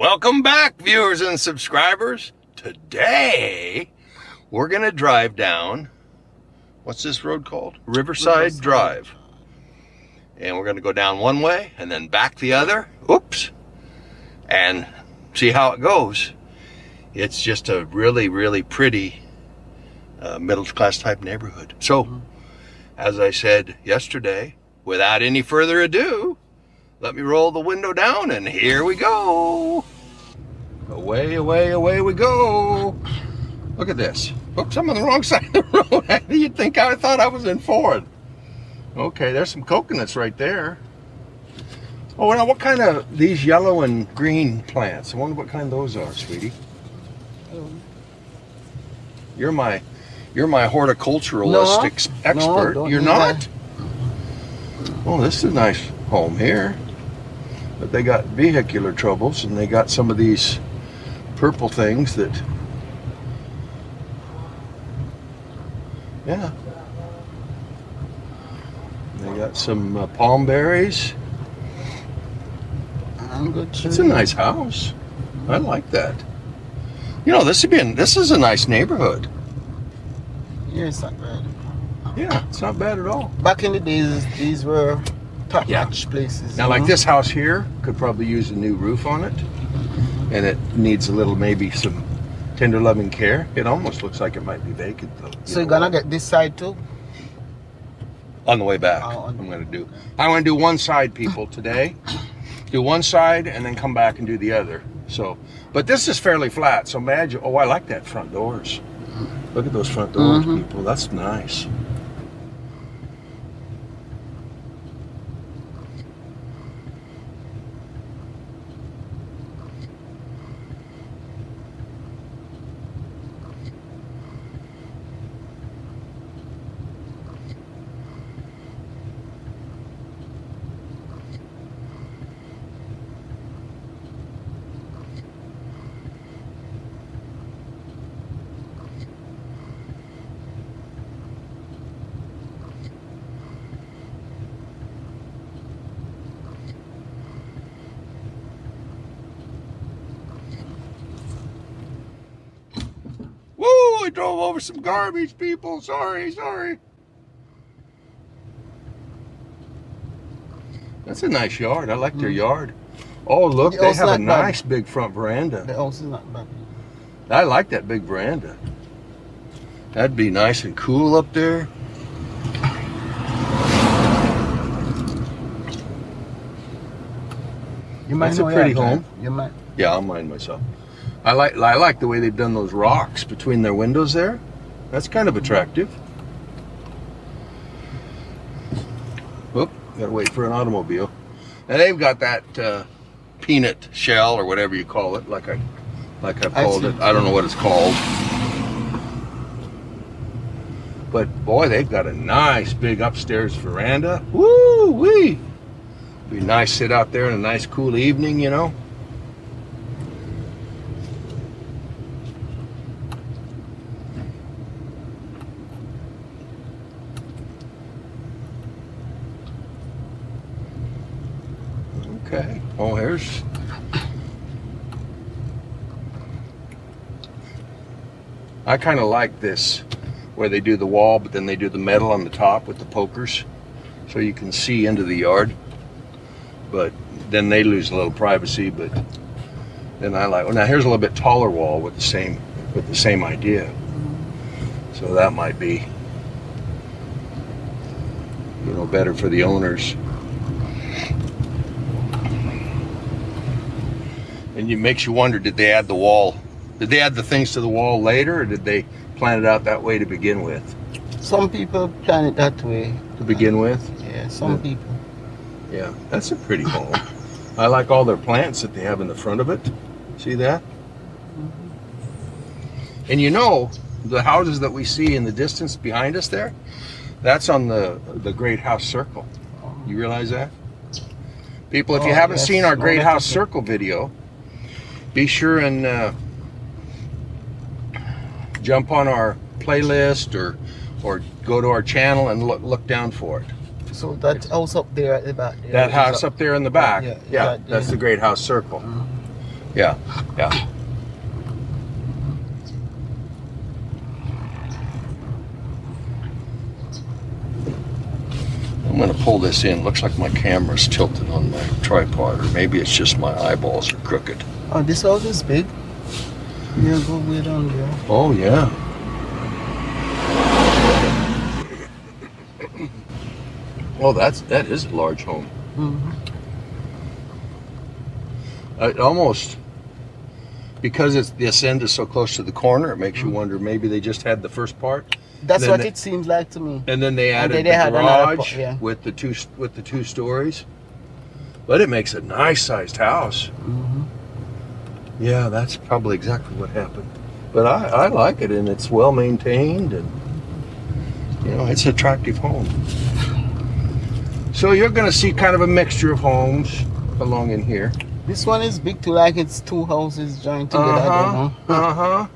Welcome back, viewers and subscribers. Today, we're going to drive down, what's this road called? Riverside Drive. And we're going to go down one way and then back the other. Oops. And see how it goes. It's just a really, really pretty middle-class type neighborhood. So, as I said yesterday, without any further ado, let me roll the window down and here we go. Away, away, away we go. Look at this. Oops, I'm on the wrong side of the road. You'd think I thought I was in Ford. Okay, there's some coconuts right there. Oh, now what kind of these yellow and green plants? I wonder what kind those are, sweetie. You're my horticulturalist expert. No, you're not? Oh, this is a nice home here. But they got vehicular troubles and they got some of these purple things that, yeah. They got some palm berries. It's a nice house. I like that. You know, this is a nice neighborhood. Yeah, it's not bad. Yeah, it's not bad at all. Back in the days, these were top-notch places. Now, like this house here, could probably use a new roof on it. And it needs a little, maybe some tender loving care. It almost looks like it might be vacant though. So you're gonna get this side too? On the way back, I'm gonna do one side, people, today. Do one side and then come back and do the other. So, but this is fairly flat, so imagine, oh, I like that front doors. Look at those front doors, people, that's nice. Woo! I drove over some garbage, people. Sorry. That's a nice yard. I like their yard. Oh, look, they have a nice big front veranda. The house is not bad. I like that big veranda. That'd be nice and cool up there. That's a pretty home. You might. Yeah, I'll mind myself. I like the way they've done those rocks between their windows there. That's kind of attractive. Oop, gotta wait for an automobile. And they've got that peanut shell or whatever you call it, like I've called it. I don't know what it's called. But boy, they've got a nice big upstairs veranda. Woo-wee! Be nice sit out there in a nice cool evening, you know. Okay, oh, here's... I kind of like this, where they do the wall, but then they do the metal on the top with the pokers, so you can see into the yard. But then they lose a little privacy, but then I like... Well, now here's a little bit taller wall with the same idea. So that might be, you know, better for the owners. And it makes you wonder, did they add the wall? Did they add the things to the wall later, or did they plan it out that way to begin with? Some people plan it that way. To begin with? Yeah, some people. Yeah, that's a pretty home. I like all their plants that they have in the front of it. See that? And you know, the houses that we see in the distance behind us there, that's on the Great House Circle. You realize that? People, if you haven't seen our Great House Circle video, be sure and jump on our playlist or go to our channel and look down for it. So that house up there at the back. That house up there in the back. Yeah, that's the Great House Circle. Yeah, yeah. I'm going to pull this in. Looks like my camera's tilted on my tripod, or maybe it's just my eyeballs are crooked. Oh, this house is big. Yeah, go way down there. Oh, yeah. Oh, that is a large home. Mm-hmm. It almost, because the ascent is so close to the corner, it makes you wonder maybe they just had the first part. That's what it seems like to me. And then they added they the had garage yeah. with the two stories. But it makes a nice sized house. Mm-hmm. Yeah, that's probably exactly what happened. But I like it, and it's well maintained, and you know, it's an attractive home. So you're going to see kind of a mixture of homes along in here. This one is big too, like it's two houses joined together. I don't know.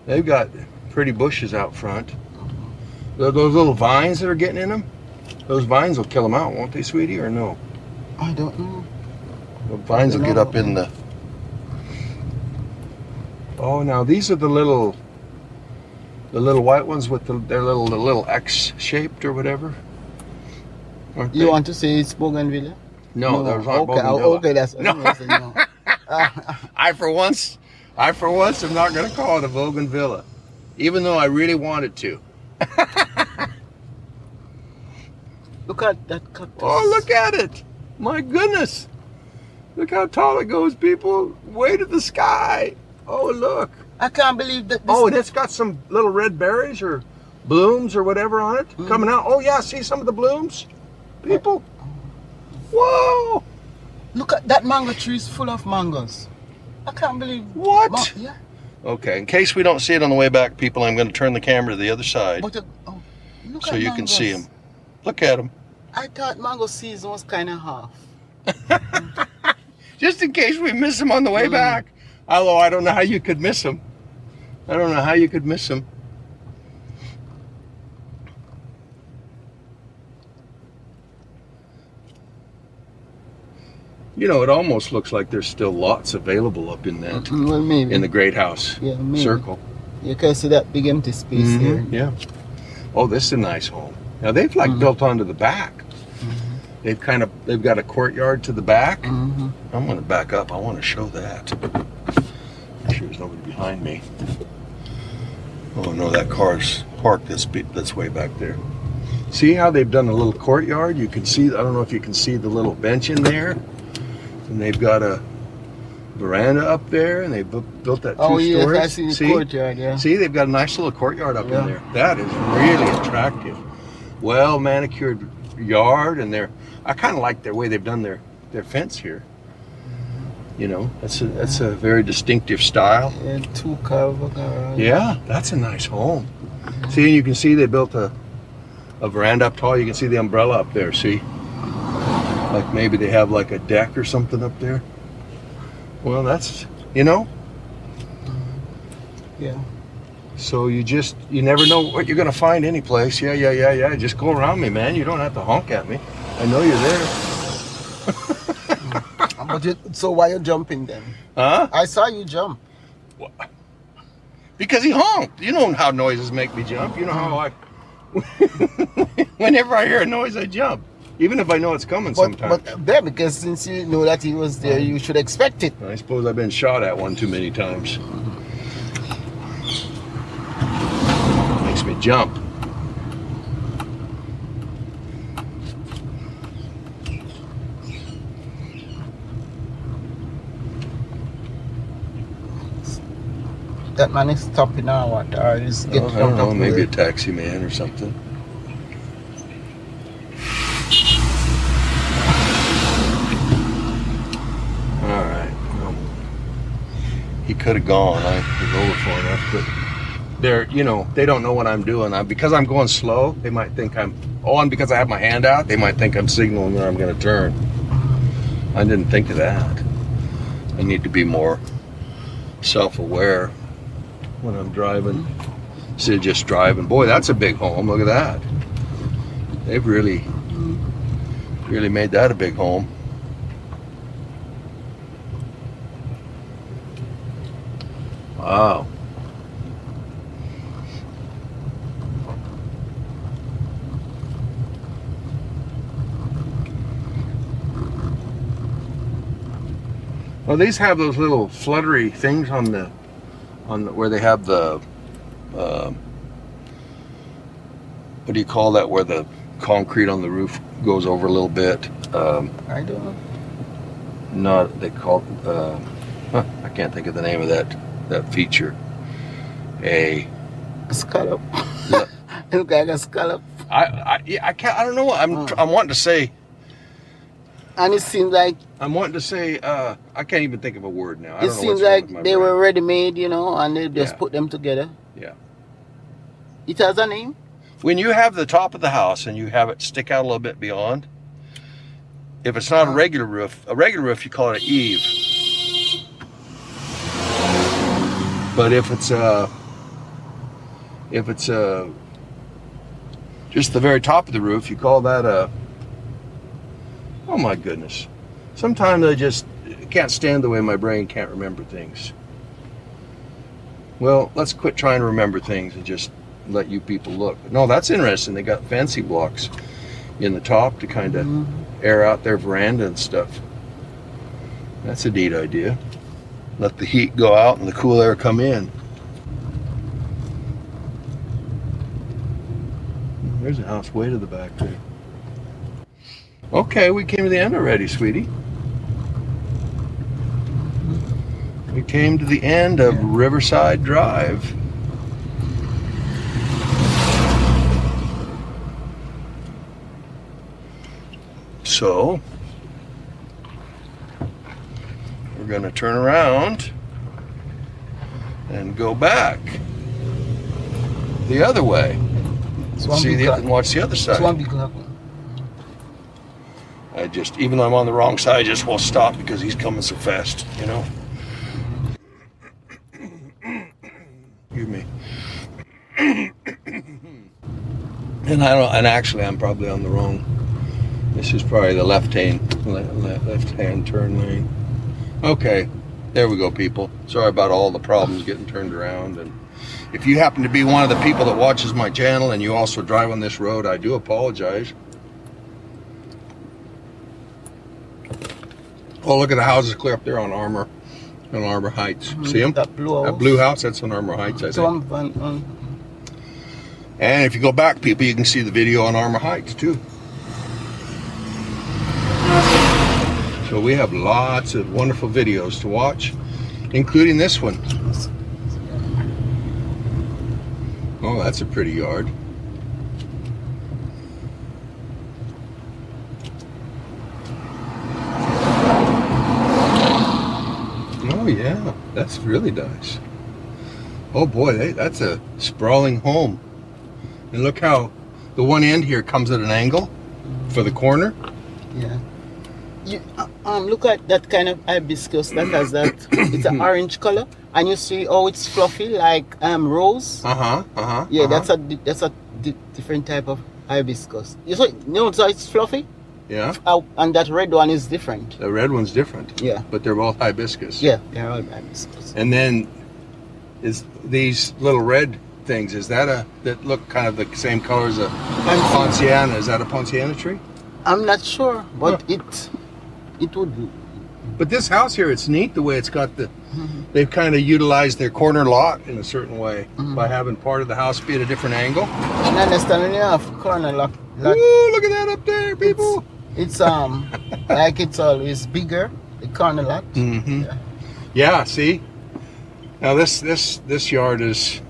They've got pretty bushes out front. Those little vines that are getting in them, those vines will kill them out, won't they, sweetie, or no? I don't know. The vines will get up in the... Oh, now these are the little white ones with their little X-shaped or whatever. Aren't You they? want to say it's bougainvillea? No, those aren't okay, bougainvillea. okay, that's what No. I'm saying, no. I for once am not going to call it a bougainvillea, even though I really wanted to. Look at that cactus. Oh, look at it! My goodness! Look how tall it goes, people. Way to the sky. Oh, look. I can't believe that. Oh, and it's got some little red berries or blooms or whatever on it coming out. Oh, yeah, see some of the blooms? People? Whoa! Look at that mango tree is full of mangoes. I can't believe. What? Yeah. Okay, in case we don't see it on the way back, people, I'm going to turn the camera to the other side But look so at you can mangoes. see them. Look at them. I thought mango season was kind of half. Just in case we miss them on the way back. Although I don't know how you could miss them. I don't know how you could miss them. You know, it almost looks like there's still lots available up in that, Well, maybe. in the Great House maybe. circle. You can see that big empty space here. Yeah. Oh, this is a nice home. Now they've like built onto the back. They've got a courtyard to the back. I'm going to back up. I want to show that. Make sure there's nobody behind me. Oh no, that car's parked. That's way back there. See how they've done a little courtyard? You can see. I don't know if you can see the little bench in there. And they've got a veranda up there, and they built that 2 stories. Oh yes, I see the courtyard. Yeah. See, they've got a nice little courtyard up in there. That is really attractive. Well manicured yard, and I kind of like the way they've done their fence here. You know, that's a very distinctive style. And 2-car garage. Yeah, that's a nice home. See, and you can see they built a veranda up tall. You can see the umbrella up there. See, like maybe they have like a deck or something up there. Well, that's, you know. Yeah. So you never know what you're gonna find any place. Yeah. Just go around me, man. You don't have to honk at me. I know you're there. So why you jumping then? Huh? I saw you jump. Because he honked. You know how noises make me jump. You know how I... Whenever I hear a noise, I jump. Even if I know it's coming sometimes. But there, because since you know that he was there, you should expect it. I suppose I've been shot at one too many times. Makes me jump. That man is stopping or what? Or is get I don't know, maybe a taxi man or something. All right. Well, he could have gone. I was over far enough, but they don't know what I'm doing. Because I'm going slow, they might think and because I have my hand out, they might think I'm signaling where I'm going to turn. I didn't think of that. I need to be more self-aware when I'm driving, instead of just driving. Boy, that's a big home. Look at that. They've really made that a big home. Wow. Well, these have those little fluttery things on the where they have the what do you call that, where the concrete on the roof goes over a little bit. I don't know. Not they call I can't think of the name of that feature. A scallop. Look like a scallop. I can't. I don't know. I'm wanting to say. And it seems like I'm wanting to say. I can't even think of a word now. I it don't know seems what's wrong like with my they brain. were ready made, you know, and they just Yeah. put them together. Yeah. It has a name. When you have the top of the house and you have it stick out a little bit beyond, if it's not a regular roof you call it an eave. But if it's just the very top of the roof, you call that a. Oh my goodness! Sometimes I just can't stand the way my brain can't remember things. Well, let's quit trying to remember things and just let you people look. No, that's interesting. They got fancy blocks in the top to kind of air out their veranda and stuff. That's a neat idea. Let the heat go out and the cool air come in. There's a house way to the back there. Okay, we came to the end already, sweetie. We came to the end of Riverside Drive. So, we're going to turn around and go back the other way. See and watch the other side. I just, even though I'm on the wrong side, I just won't stop because he's coming so fast, you know. Excuse me. And actually I'm probably on the wrong. This is probably the left-hand turn lane. Okay, there we go, people. Sorry about all the problems getting turned around. And if you happen to be one of the people that watches my channel and you also drive on this road, I do apologize. Oh, look at the houses clear up there on Armour Heights. See them? That blue house, that's on Armour Heights, I think. And if you go back, people, you can see the video on Armour Heights, too. So we have lots of wonderful videos to watch, including this one. Oh, that's a pretty yard. Oh yeah, that's really nice. Oh boy, that's a sprawling home. And look how the one end here comes at an angle for the corner. Yeah. You, look at that kind of hibiscus that has that. It's an orange color, and you see how it's fluffy like rose. Yeah, that's a different type of hibiscus. So it's fluffy. Yeah. And that red one is different. The red one's different. Yeah. But they're both hibiscus. Yeah, they're all hibiscus. And then is these little red things, that look kind of the same color as a Ponciana? Is that a Ponciana tree? I'm not sure, but it would be. But this house here, it's neat the way it's got they've kind of utilized their corner lot in a certain way by having part of the house be at a different angle. I understand when you have corner lot. Ooh, look at that up there, people. It's like it's always bigger, the corner lot. Yeah, see? Now this yard is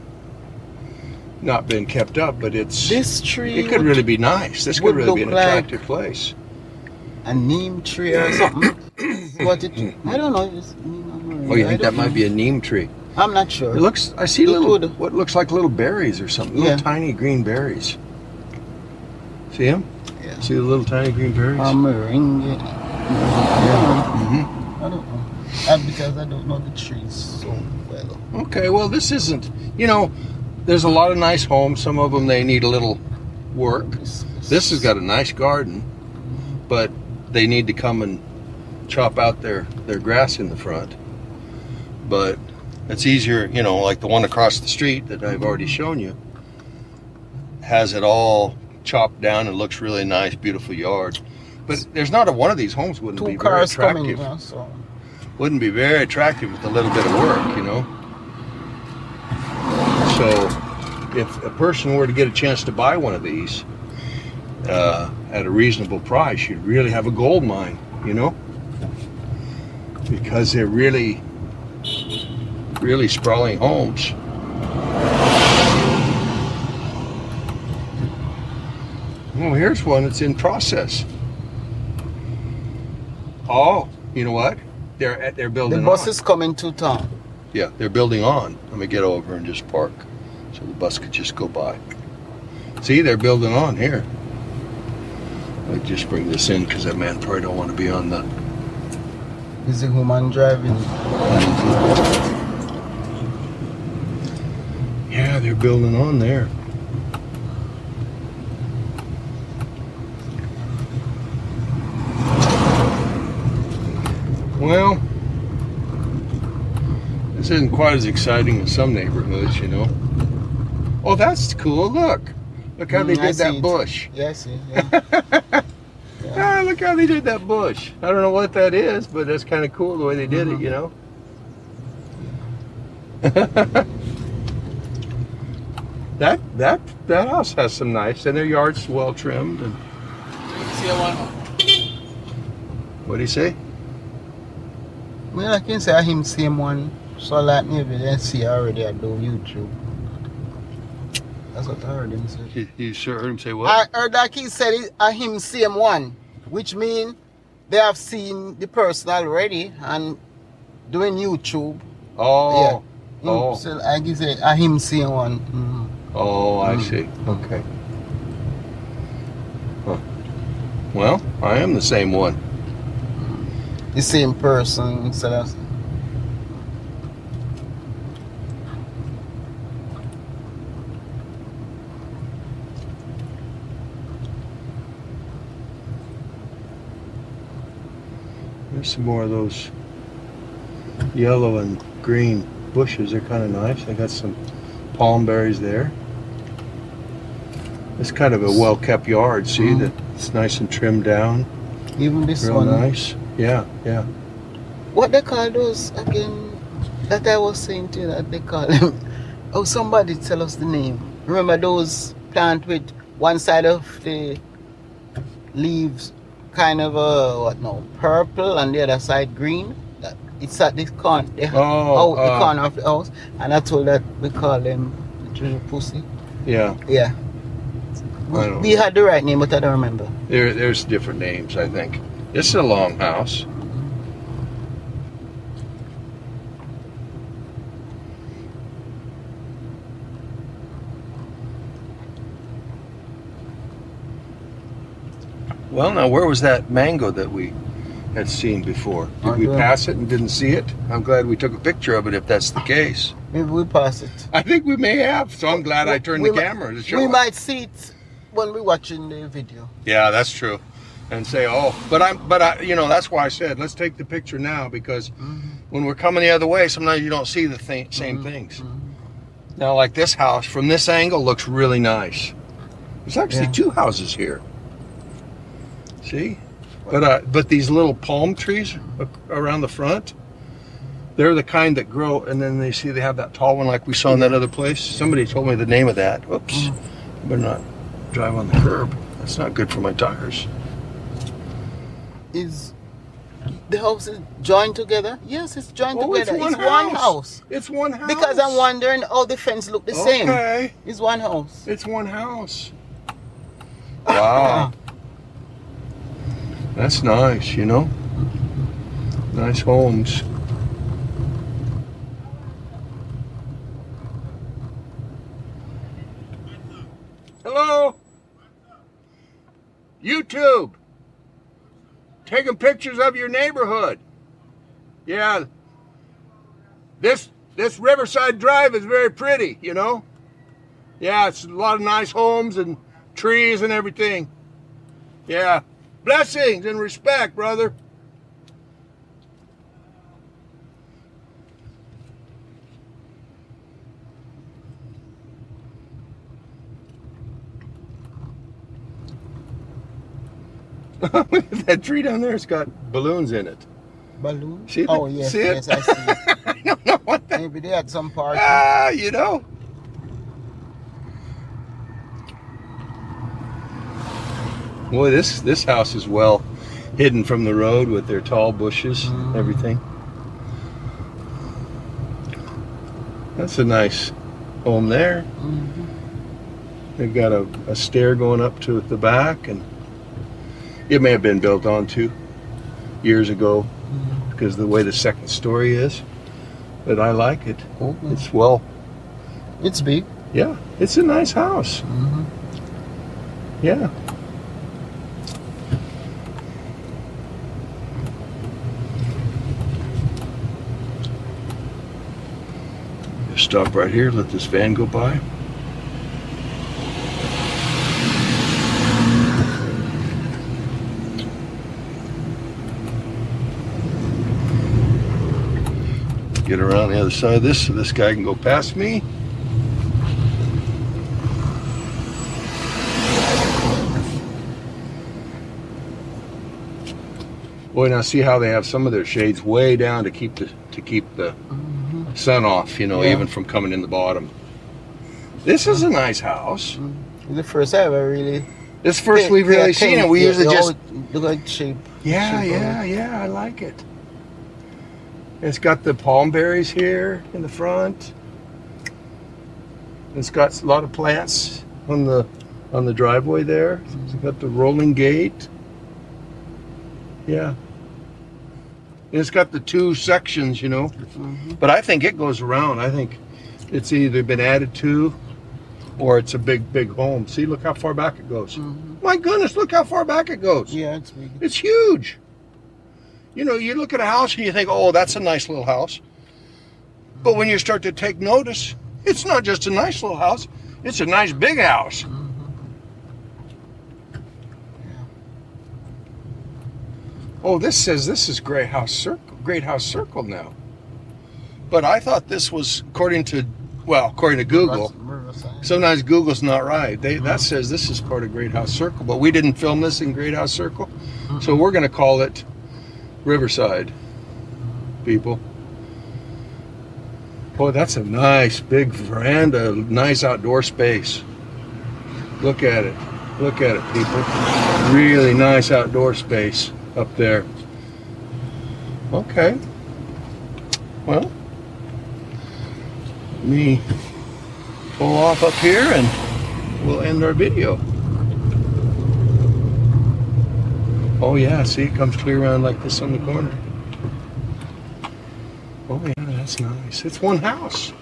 not been kept up, but this tree it could really be nice. This could really be an attractive place. A neem tree or something. What it? I don't know. Oh, you think that might be a neem tree? I'm not sure. It looks. I see what looks like little berries or something. Little tiny green berries. See them? Yeah. See the little tiny green berries? Meringue. I don't know. Because I don't know the trees so well. Okay, well this isn't. There's a lot of nice homes. Some of them they need a little work. This has got a nice garden, but they need to come and chop out their grass in the front. But It's easier, you know, like the one across the street that I've already shown you. Has it all chopped down and looks really nice, beautiful yard. But there's not a one of these homes wouldn't be very attractive. Coming, so. Wouldn't be very attractive with a little bit of work, you know. So if a person were to get a chance to buy one of these at a reasonable price, you'd really have a gold mine, you know, because they're really sprawling homes. Oh, here's one that's in process. Oh, you know what? They're building on. The bus is coming to town. Yeah, they're building on. Let me get over and just park so the bus could just go by. See, they're building on here. I'll just bring this in because that man probably don't want to be on the... Is the woman driving? Yeah, they're building on there. Well, this isn't quite as exciting as some neighborhoods, you know. Oh, that's cool. Look how they did that bush. Yeah, I see. Yeah. Ah, look how they did that bush. I don't know what that is, but that's kind of cool the way they did it, you know. that house has some nice, and their yard's well trimmed. And what do you say? Well, I can say I him same one, so like maybe they see already I do YouTube. That's what I heard him say. You sure heard him say what? I heard that he said I him same one, which means they have seen the person already and doing YouTube. Oh. Yeah. Oh. So I can say I him same one. Mm. Oh, I see. Okay. Huh. Well, I am the same one. The same person, so that's... There's some more of those yellow and green bushes. They're kind of nice. I got some palm berries there. It's kind of a well-kept yard. See that it's nice and trimmed down. Even this real one. Nice. Yeah, yeah. What they call those again? That I was saying to you that they call them. Oh, somebody tell us the name. Remember those plant with one side of the leaves kind of purple and the other side green. It's at the corner. The corner of the house, and I told that we call them little pussy. Yeah. Yeah. We had the right name, but I don't remember. There's different names, I think. This is a long house. Well, now, where was that mango that we had seen before? Did we pass it and didn't see it? I'm glad we took a picture of it if that's the case. Maybe we passed it. I think we may have, so I'm glad I turned the camera to show We it. might see it when we're watching the video. Yeah, that's true. And say, but I, you know, that's why I said let's take the picture now, because when we're coming the other way, sometimes you don't see the same things. Now, like this house from this angle looks really nice. There's actually two houses here. See, but these little palm trees around the front, they're the kind that grow, and then they have that tall one like we saw in that other place. Somebody told me the name of that. Whoops, I better not drive on the curb. That's not good for my tires. Is the house is joined together? Yes, it's joined together. It's one house. It's one house. Because I'm wondering how the fence look the same. Okay. It's one house. It's one house. Wow. That's nice, you know? Nice homes. Hello? YouTube. Taking pictures of your neighborhood. Yeah. This Riverside Drive is very pretty, you know? Yeah, it's a lot of nice homes and trees and everything. Yeah. Blessings and respect, brother. Look at that tree down there. It's got balloons in it. Balloon? See oh, yes, see it? yes, I see it. I don't know what that... Maybe they had some party. You know. Boy, this house is well hidden from the road with their tall bushes, everything. That's a nice home there. They've got a stair going up to the back, and it may have been built onto years ago because of the way the second story is. But I like it. It's well. It's big. Yeah, it's a nice house. Yeah. Just stop right here, let this van go by. Get around the other side of this so this guy can go past me. Boy, now see how they have some of their shades way down to keep the sun off, you know, even from coming in the bottom. This is a nice house. It's the first I ever really. This first we've really seen it. We usually just look like shape. Yeah, I like it. It's got the palm berries here in the front. It's got a lot of plants on the driveway there. It's got the rolling gate. Yeah. And it's got the two sections, you know. But I think it goes around. I think it's either been added to or it's a big home. See, look how far back it goes. My goodness, look how far back it goes. Yeah, it's big. It's huge. You know, you look at a house and you think, oh, that's a nice little house. But when you start to take notice, it's not just a nice little house. It's a nice big house. Oh, this says this is Great House Circle now. But I thought this was according to Google. Sometimes Google's not right. That says this is part of Great House Circle, but we didn't film this in Great House Circle. So we're going to call it Riverside, people. Boy, that's a nice big veranda, nice outdoor space. Look at it. Look at it, people. Really nice outdoor space up there. Okay. Well, let me pull off up here and we'll end our video. Oh yeah, see, it comes clear around like this on the corner. Oh yeah, that's nice. It's one house.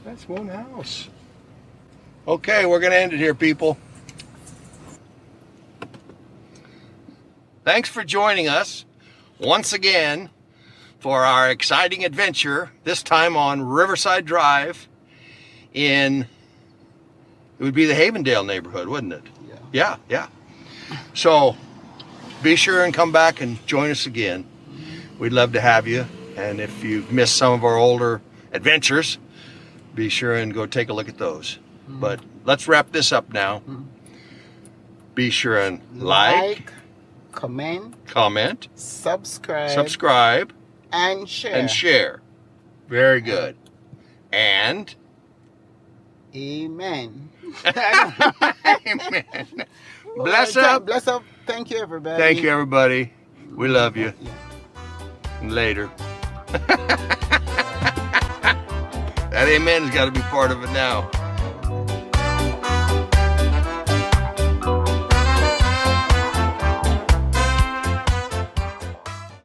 That's one house. Okay, we're gonna end it here, people. Thanks for joining us once again for our exciting adventure, this time on Riverside Drive in, it would be the Havendale neighborhood, wouldn't it? Yeah. So be sure and come back and join us again. We'd love to have you. And if you've missed some of our older adventures, be sure and go take a look at those. But let's wrap this up now. Be sure and like, comment, subscribe, and share. Very good. And amen. Amen. Bless up. Bless up. Thank you, everybody. Thank you, everybody. We love you. Later. That amen's got to be part of it now.